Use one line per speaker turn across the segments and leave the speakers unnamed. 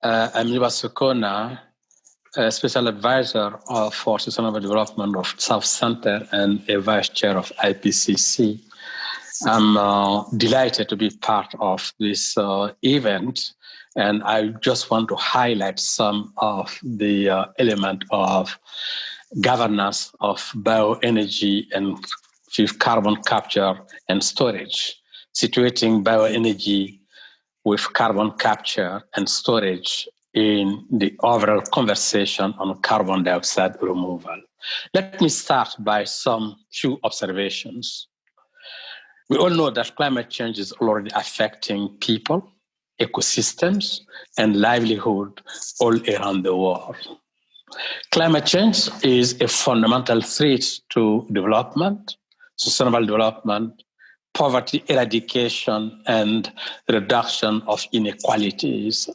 I'm Youba Sokona, a special advisor for sustainable development of South Center and a vice chair of IPCC. I'm delighted to be part of this event, and I just want to highlight some of the element of governance of bioenergy and carbon capture and storage, situating bioenergy with carbon capture and storage in the overall conversation on carbon dioxide removal. Let me start by some few observations. We all know that climate change is already affecting people, ecosystems, and livelihood all around the world. Climate change is a fundamental threat to development, sustainable development, poverty eradication, and reduction of inequalities.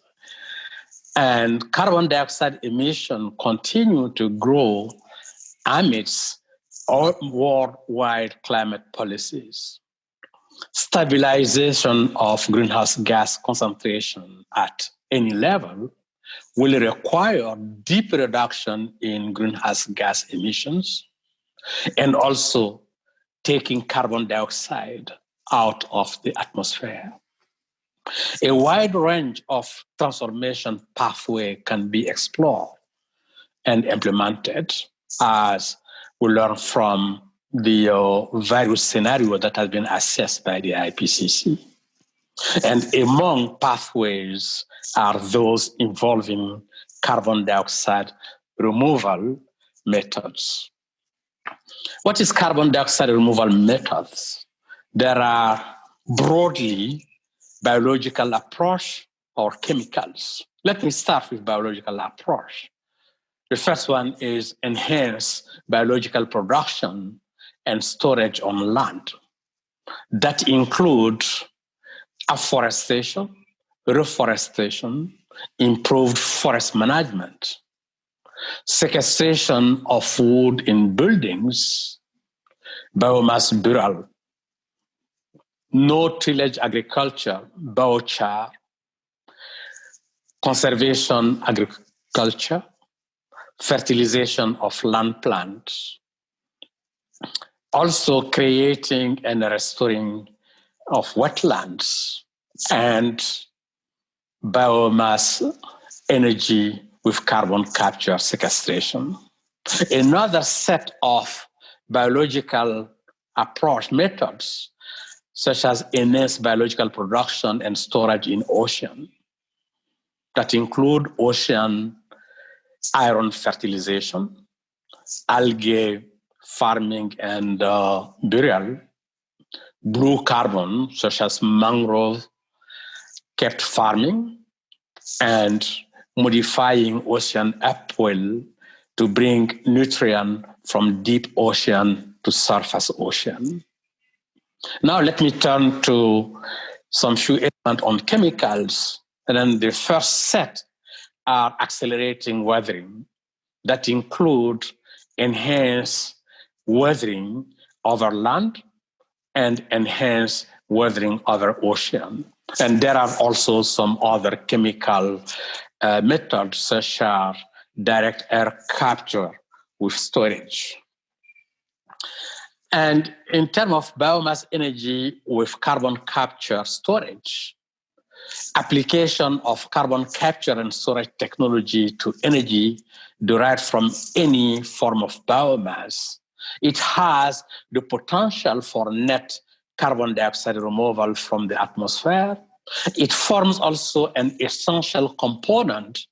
And carbon dioxide emissions continue to grow amidst all worldwide climate policies. Stabilization of greenhouse gas concentration at any level will require deep reduction in greenhouse gas emissions and also taking carbon dioxide out of the atmosphere. A wide range of transformation pathway can be explored and implemented as we learn from the various scenarios that have been assessed by the IPCC. And among pathways are those involving carbon dioxide removal methods. What is carbon dioxide removal methods? There are broadly biological approach or chemicals. Let me start with biological approach. The first one is enhanced biological production and storage on land. That includes afforestation, reforestation, improved forest management, sequestration of wood in buildings, biomass burial, no tillage agriculture, biochar, conservation agriculture, fertilization of land plants, also creating and restoring of wetlands and biomass energy with carbon capture sequestration. Another set of biological approach methods, such as enhanced biological production and storage in ocean, that include ocean iron fertilization, algae farming and burial, blue carbon, such as mangrove kept farming, and modifying ocean upwell to bring nutrient from deep ocean to surface ocean. Now let me turn to some few elements on chemicals. And then the first set are accelerating weathering that include enhanced weathering over land and enhanced weathering over ocean. And there are also some other chemical methods, such as direct air capture with storage. And in terms of biomass energy with carbon capture storage, application of carbon capture and storage technology to energy derived from any form of biomass, it has the potential for net carbon dioxide removal from the atmosphere. It forms also an essential component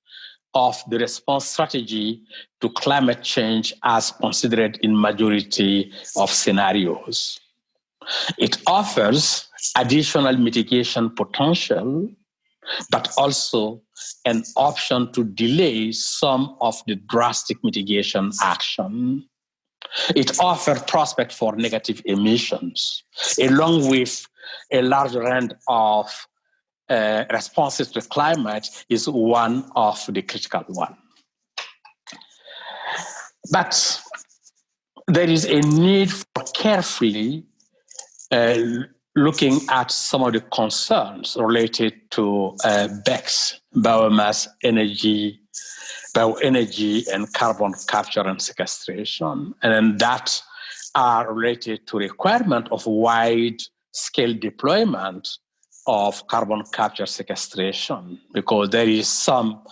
of the response strategy to climate change as considered in majority of scenarios. It offers additional mitigation potential, but also an option to delay some of the drastic mitigation action. It offers prospect for negative emissions, along with a large range of responses to climate is one of the critical one. But there is a need for carefully looking at some of the concerns related to BECCS, biomass energy, bioenergy, and carbon capture and sequestration. And then that are related to requirement of wide-scale deployment of carbon capture sequestration, because there is some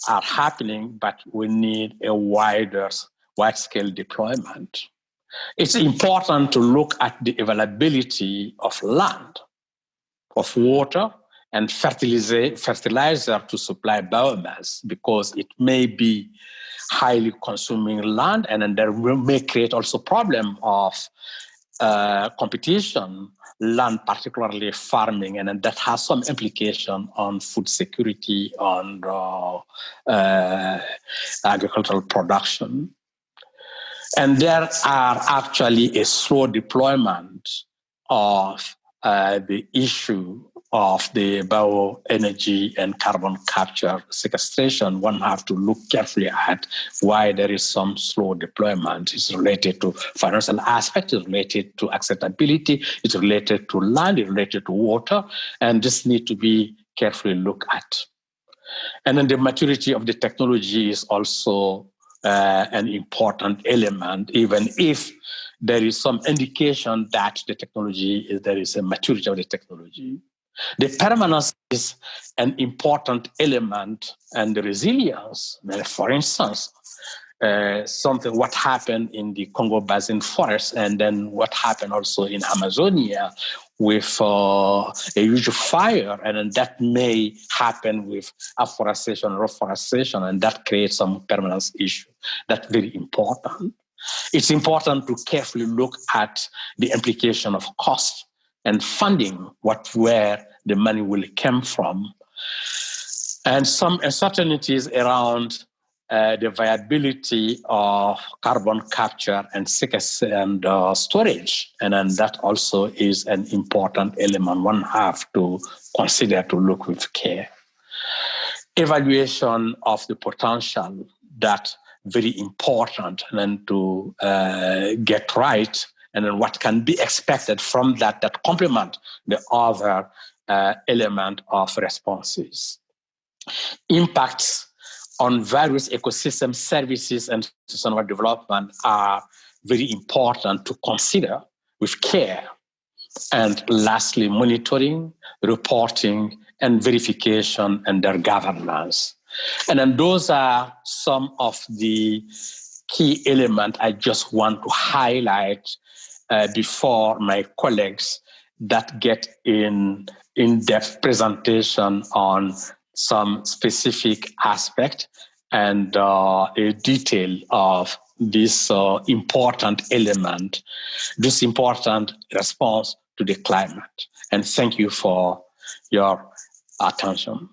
are happening, but we need a wide-scale deployment. It's important to look at the availability of land, of water, and fertilizer to supply biomass, because it may be highly consuming land, and then there may create also problem of competition, land, particularly farming, and then that has some implication on food security, on agricultural production. And there are actually a slow deployment of the issue of the bioenergy and carbon capture sequestration. One have to look carefully at why there is some slow deployment. It's related to financial aspects, it's related to acceptability, it's related to land, it's related to water, and this need to be carefully looked at. And then the maturity of the technology is also an important element, even if there is some indication that there is a maturity of the technology. The permanence is an important element, and the resilience. For instance, what happened in the Congo Basin forest, and then what happened also in Amazonia with a huge fire, and then that may happen with afforestation, reforestation, and that creates some permanence issue. That's very important. It's important to carefully look at the implication of cost and funding, where the money will come from, and some uncertainties around the viability of carbon capture and storage. And then that also is an important element one have to consider, to look with care. Evaluation of the potential, that's very important, and then to get right, and then what can be expected from that complement the other element of responses. Impacts on various ecosystem services and sustainable development are very important to consider with care. And lastly, monitoring, reporting, and verification and their governance. And then those are some of the key elements I just want to highlight before my colleagues that get in-depth presentation on some specific aspect and a detail of this important element, this important response to the climate. And thank you for your attention.